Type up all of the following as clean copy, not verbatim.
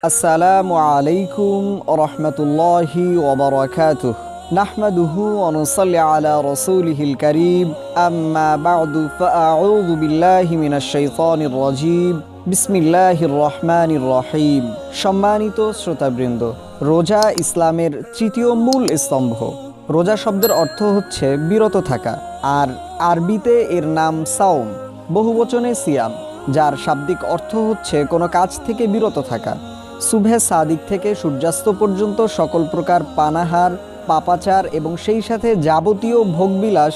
আসসালামু আলাইকুম রহমতুল্লাহি ওবরাকাতুহ নাহমাদুহু ওয়া নুসাল্লি আলা রাসূলিহিল কারীম আম্মা বা'দু ফাআউযু বিল্লাহি মিনাশ শাইতানির রাজীম বিসমিল্লাহির রহমানির রহিম। সম্মানিত শ্রোতাবৃন্দ, রোজা ইসলামের তৃতীয় মূল স্তম্ভ। রোজা শব্দের অর্থ হচ্ছে বিরত থাকা, আর আরবিতে এর নাম সাওম, বহুবচনে সিয়াম, যার শাব্দিক অর্থ হচ্ছে কোনো কাজ থেকে বিরত থাকা। সুবহে সাদিক থেকে সূর্যাস্ত পর্যন্ত সকল প্রকার পানাহার, পাপাচার এবং সেই সাথে যাবতীয় ভোগবিলাস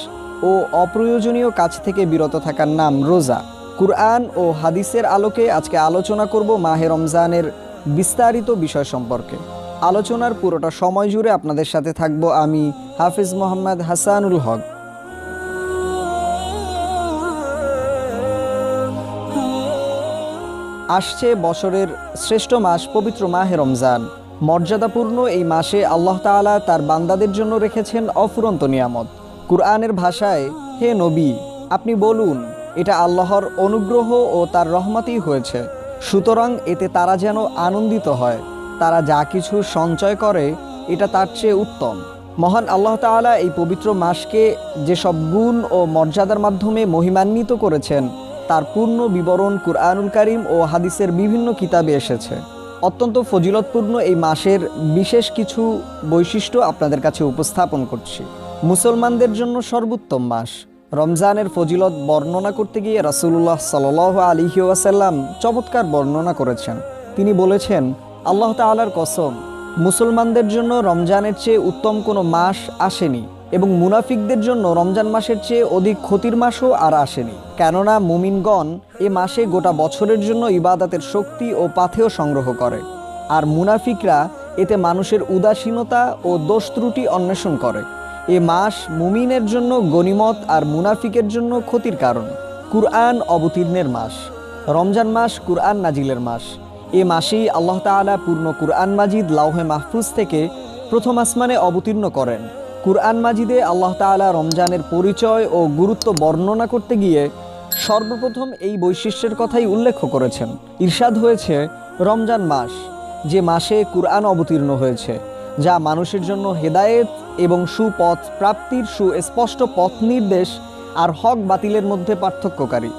ও অপ্রয়োজনীয় কাজ থেকে বিরত থাকার নাম রোজা। কুরআন ও হাদিসের আলোকে আজকে আলোচনা করব মাহে রমজানের বিস্তারিত বিষয় সম্পর্কে। আলোচনার পুরোটা সময় জুড়ে আপনাদের সাথে থাকব আমি, হাফিজ মোহাম্মদ হাসানুল হক। আসছে বছরের শ্রেষ্ঠ মাস পবিত্র মাহে রমজান। মর্যাদাপূর্ণ এই মাসে আল্লাহ তাআলা তার বান্দাদের জন্য রেখেছেন অফুরন্ত নিয়ামত। কুরআনের ভাষায়, হে নবী, আপনি বলুন, এটা আল্লাহর অনুগ্রহ ও তার রহমতই হয়েছে, সুতরাং এতে তারা যেন আনন্দিত হয়। তারা যা কিছু সঞ্চয় করে এটা তার চেয়ে উত্তম। মহান আল্লাহ তাআলা এই পবিত্র মাসকে যেসব গুণ ও মর্যাদার মাধ্যমে মহিমান্বিত করেছেন তার পূর্ণ বিবরণ কুরআনুল কারীম ও হাদিসের বিভিন্ন কিতাবে এসেছে। অত্যন্ত ফজিলতপূর্ণ এই মাসের বিশেষ কিছু বৈশিষ্ট্য আপনাদের কাছে উপস্থাপন করছি। মুসলমানদের জন্য সর্বোত্তম মাস। রমজানের ফজিলত বর্ণনা করতে গিয়ে রাসূলুল্লাহ সাল্লাল্লাহু আলাইহি ওয়াসাল্লাম চমৎকার বর্ণনা করেছেন। তিনি বলেছেন, আল্লাহ তাআলার কসম, মুসলমানদের জন্য রমজানের চেয়ে উত্তম কোনো মাস আসেনি এবং মুনাফিকদের জন্য রমজান মাসের চেয়ে অধিক ক্ষতির মাসও আর আসেনি। কেননা মুমিনগণ এ মাসে গোটা বছরের জন্য ইবাদতের শক্তি ও পাথেয় সংগ্রহ করে, আর মুনাফিকরা এতে মানুষের উদাসীনতা ও দোষ ত্রুটি অন্বেষণ করে। এ মাস মুমিনের জন্য গনিমত আর মুনাফিকের জন্য ক্ষতির কারণ। কুরআন অবতীর্ণের মাস। রমজান মাস কুরআন নাজিলের মাস। এ মাসেই আল্লাহ তাআলা পূর্ণ কুরআন মাজিদ লাউহে মাহফুজ থেকে প্রথম আসমানে অবতীর্ণ করেন। কুরআন মাজিদে আল্লাহ তাআলা রমজানের পরিচয় ও গুরুত্ব বর্ণনা করতে গিয়ে সর্বপ্রথম এই বৈশিষ্ট্যের কথাই উল্লেখ করেছেন। ইরশাদ হয়েছে, রমজান মাস, যে মাসে কুরআন অবতীর্ণ হয়েছে, যা মানুষের জন্য হেদায়েত এবং সুপথ প্রাপ্তির সুস্পষ্ট পথ নির্দেশ আর হক বাতিলের মধ্যে পার্থক্যকারী।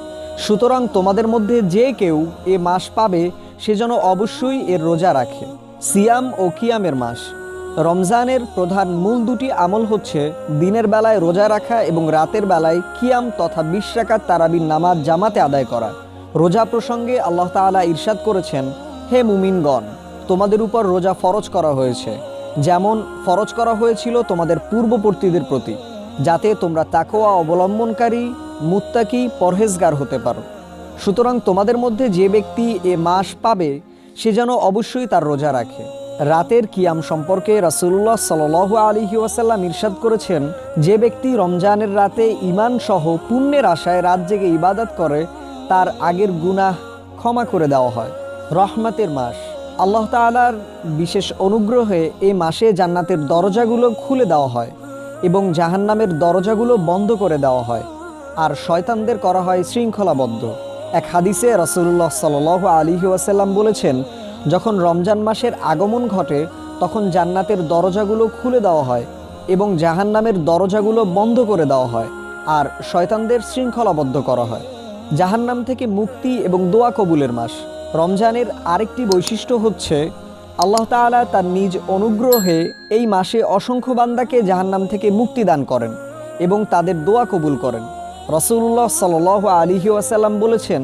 সুতরাং তোমাদের মধ্যে যে কেউ এ মাস পাবে সে যেন অবশ্যই এর রোজা রাখে। সিয়াম ও কিয়ামের মাস। রমজানের প্রধান মূল দুটি আমল হচ্ছে দিনের বেলায় রোজা রাখা এবং রাতের বেলায় কিয়াম তথা 20 রাকাত তারাবির নামাজ জামাতে আদায় করা। রোজা প্রসঙ্গে আল্লাহ তাআলা ইরশাদ করেছেন, হে মুমিনগণ, তোমাদের উপর রোজা ফরজ করা হয়েছে, যেমন ফরজ করা হয়েছিল তোমাদের পূর্ববর্তীদের প্রতি, যাতে তোমরা তাকওয়া অবলম্বনকারী, মুত্তাকি, পরহেজগার হতে পারো। সুতরাং তোমাদের মধ্যে যে ব্যক্তি এ মাস পাবে সে যেন অবশ্যই তার রোজা রাখে। রাতের কিয়াম সম্পর্কে রাসূলুল্লাহ সাল্লাল্লাহু আলাইহি ওয়াসাল্লাম ইরশাদ করেছেন, যে ব্যক্তি রমজানের রাতে ঈমান সহ পুণ্যের আশায় রাত জেগে ইবাদত করে তার আগের গুনাহ ক্ষমা করে দেওয়া হয়। রহমতের মাস। আল্লাহ তাআলার বিশেষ অনুগ্রহে এই মাসে জান্নাতের দরজাগুলো খুলে দেওয়া হয় এবং জাহান্নামের দরজাগুলো বন্ধ করে দেওয়া হয়, আর শয়তানদের করা হয় শৃঙ্খলাবদ্ধ। এক হাদিসে রাসূলুল্লাহ সাল্লাল্লাহু আলাইহি ওয়াসাল্লাম বলেছেন, যখন রমজান মাসের আগমন ঘটে তখন জান্নাতের দরজাগুলো খুলে দেওয়া হয় এবং জাহান্নামের দরজাগুলো বন্ধ করে দেওয়া হয়, আর শয়তানদের শৃঙ্খলাবদ্ধ করা হয়। জাহান্নাম থেকে মুক্তি এবং দোয়া কবুলের মাস। রমজানের আরেকটি বৈশিষ্ট্য হচ্ছে আল্লাহ তাআলা তার নিজ অনুগ্রহে এই মাসে অসংখ্য বান্দাকে জাহান্নাম থেকে মুক্তি দান করেন এবং তাদের দোয়া কবুল করেন। রাসূলুল্লাহ সাল্লাল্লাহু আলাইহি ওয়াসাল্লাম বলেছেন,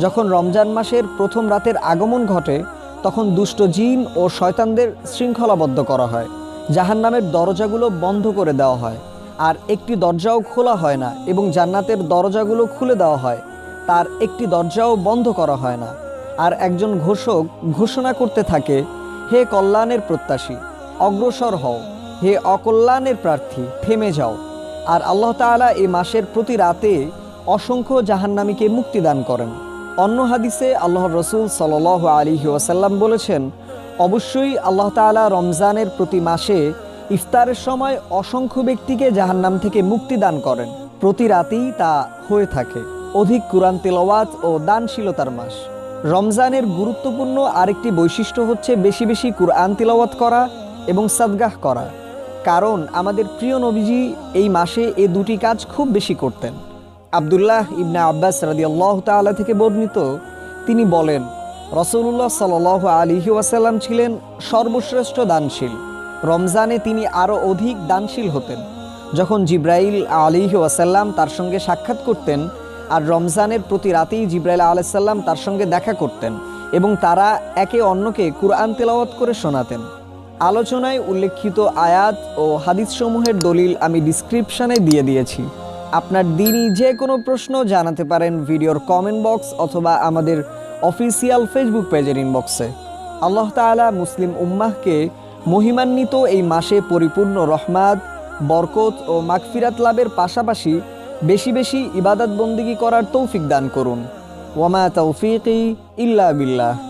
যখন রমজান মাসের প্রথম রাতের আগমন ঘটে তখন দুষ্ট জিন ও শয়তানদের শৃঙ্খলাবদ্ধ করা হয়, জাহান্নামের দরজাগুলো বন্ধ করে দেওয়া হয়, আর একটি দরজাও খোলা হয় না, এবং জান্নাতের দরজাগুলো খুলে দেওয়া হয়, তার একটি দরজাও বন্ধ করা হয় না। আর একজন ঘোষক ঘোষণা করতে থাকে, হে কল্যাণের প্রত্যাশী, অগ্রসর হও, হে অকল্যাণের প্রার্থী, থেমে যাও। আর আল্লাহ তাআলা এই মাসের প্রতি রাতে অসংখ্য জাহান্নামীকে মুক্তি দান করেন। অন্য হাদিসে আল্লাহর রাসূল সাল্লাল্লাহু আলাইহি ওয়াসাল্লাম বলেছেন, অবশ্যই আল্লাহ তাআলা রমজানের প্রতি মাসে ইফতারের সময় অসংখ্য ব্যক্তিকে জাহান্নাম থেকে মুক্তি দান করেন। প্রতি রাতেই তা হয়ে থাকে। অধিক কুরআন তেলাওয়াত ও দানশীলতার মাস। রমজানের গুরুত্বপূর্ণ আরেকটি বৈশিষ্ট্য হচ্ছে বেশি বেশি কুরআন তিলাওয়াত করা এবং সাদগাহ করা। কারণ আমাদের প্রিয় নবীজি এই মাসে এ দুটি কাজ খুব বেশি করতেন। আব্দুল্লাহ ইবনে আব্বাস রাদিয়াল্লাহু তাআলা থেকে বর্ণিত, তিনি বলেন, রাসূলুল্লাহ সাল্লাল্লাহু আলাইহি ওয়াসাল্লাম ছিলেন সর্বশ্রেষ্ঠ দানশীল। রমজানে তিনি আরও অধিক দানশীল হতেন। যখন জিবরাইল আলাইহি ওয়াসাল্লাম তার সঙ্গে সাক্ষাৎ করতেন, আর রমজানের প্রতি রাতেই জিবরাইল আলাইহিস সালাম তার সঙ্গে দেখা করতেন এবং তারা একে অন্যকে কুরআন তেলাওয়াত করে শোনাতেন। আলোচনায় উল্লেখিত আয়াত ও হাদিসসমূহের দলিল আমি ডিসক্রিপশনে দিয়ে দিয়েছি। আপনার দিনই যে কোনো প্রশ্ন জানাতে পারেন ভিডিওর কমেন্ট বক্স অথবা আমাদের অফিসিয়াল ফেসবুক পেজের ইনবক্সে। আল্লাহ তাআলা মুসলিম উম্মাহকে মহিমান্বিত এই মাসে পরিপূর্ণ রহমত, বরকত ও মাগফিরাত লাভের পাশাপাশি বেশি বেশি ইবাদত বন্দিগি করার তৌফিক দান করুন। ওয়ামা তাওফিকি ইল্লা বিল্লাহ।